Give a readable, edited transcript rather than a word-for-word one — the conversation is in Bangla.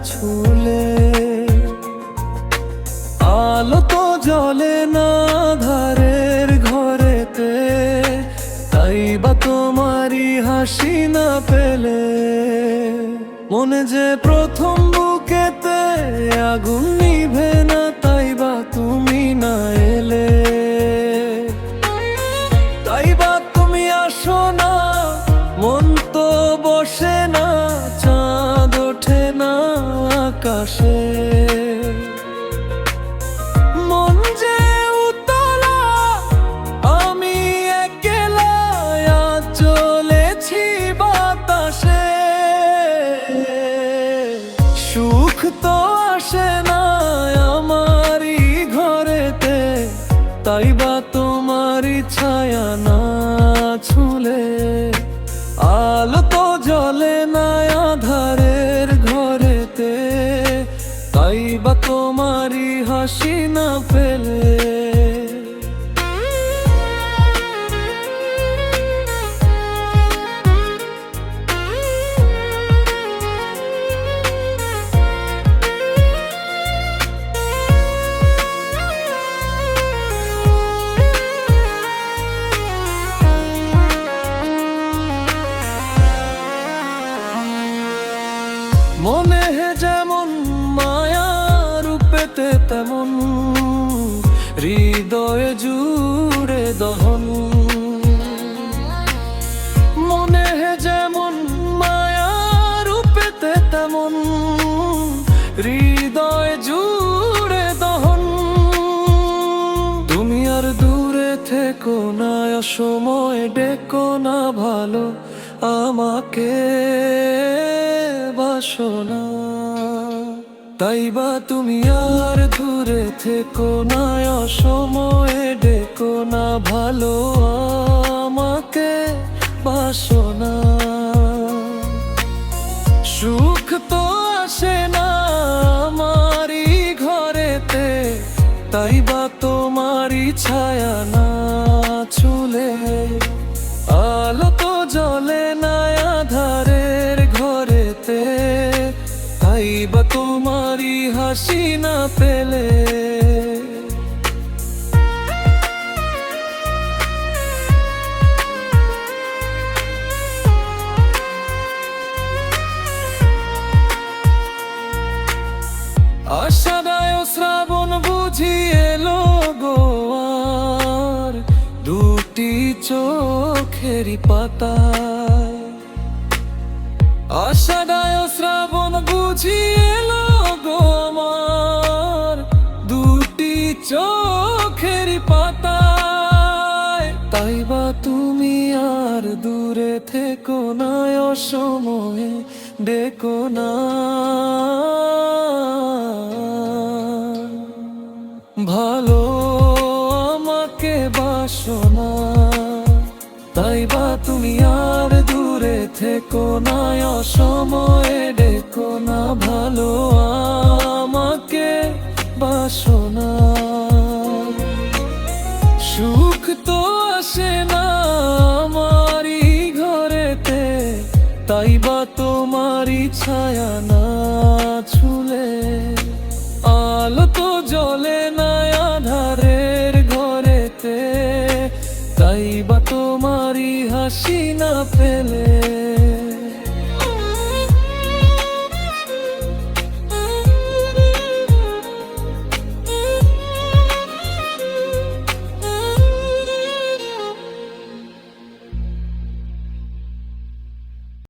ছুলে। আলো তো জ্বলে না ধারের ঘরেতে, তাই বা তোমারই হাসি না পেলে। মনে যে প্রথম বুকেতে আগুন নিভে না, তাই বা তুমি না এলে। তাই বা তুমি আসো না, মন তো বসে না, চাঁদ ওঠে না আকাশে। মন যে উতলা, আমি একলা আজ চলেছি বাতাসে। সুখ তো আসে না আমারই ঘরেতে, তাই বা তোমারই ছায়া না ছুলে। আলো তো জ্বলে না আঁধারের ঘরেতে, তাই বা তোমারই হাসি না পেলে। মনে যেমন মায়া, রূপেতে তেমন হৃদয়ে জুড়ে দহন। মনে যেমন মায়া, রূপেতে তেমন হৃদয়ে জুড়ে দহন। তুমি আর দূরে থেকো না, অসময় ডেকো না ভালো আমাকে বাসনা। তাই বা তুমি আর দূরে থেকো না, অসময়ে ডেকো না ভালো আমাকে বাসনা। সুখ তো আসে না আমারই ঘরেতে, তাই বা তোমারই ছায়া না ছুলে। আলো তো জ্বলে না আঁধারের ঘরেতে, তাই বা তোমারই হাসি না পেলে। আষাঢ়ায় শ্রাবণ বুঝি এলো গো আর, দুটি চোখেরই পাতায়। আষাঢ়ায় শ্রাবণ বুঝি এলো গো আমার, দুটি চোখেরই পাতায়। তাই বা তুমি আর দূরে থেকো না, অসময়ে ডেকো না ভালো আমাকে বাসনা। তাই বা তুমি আর দূরে থেকো না, অসময়ে ডেকো না ভালো আমাকে বাসনা। সুখ তো আসে না আমারই ঘরেতে, তাই বা তোমারই ছায়া না ছুলে। আলো তো জ্বলে না আঁধারের ঘরেতে, তাই বা তোমারই হাসি না পেলে।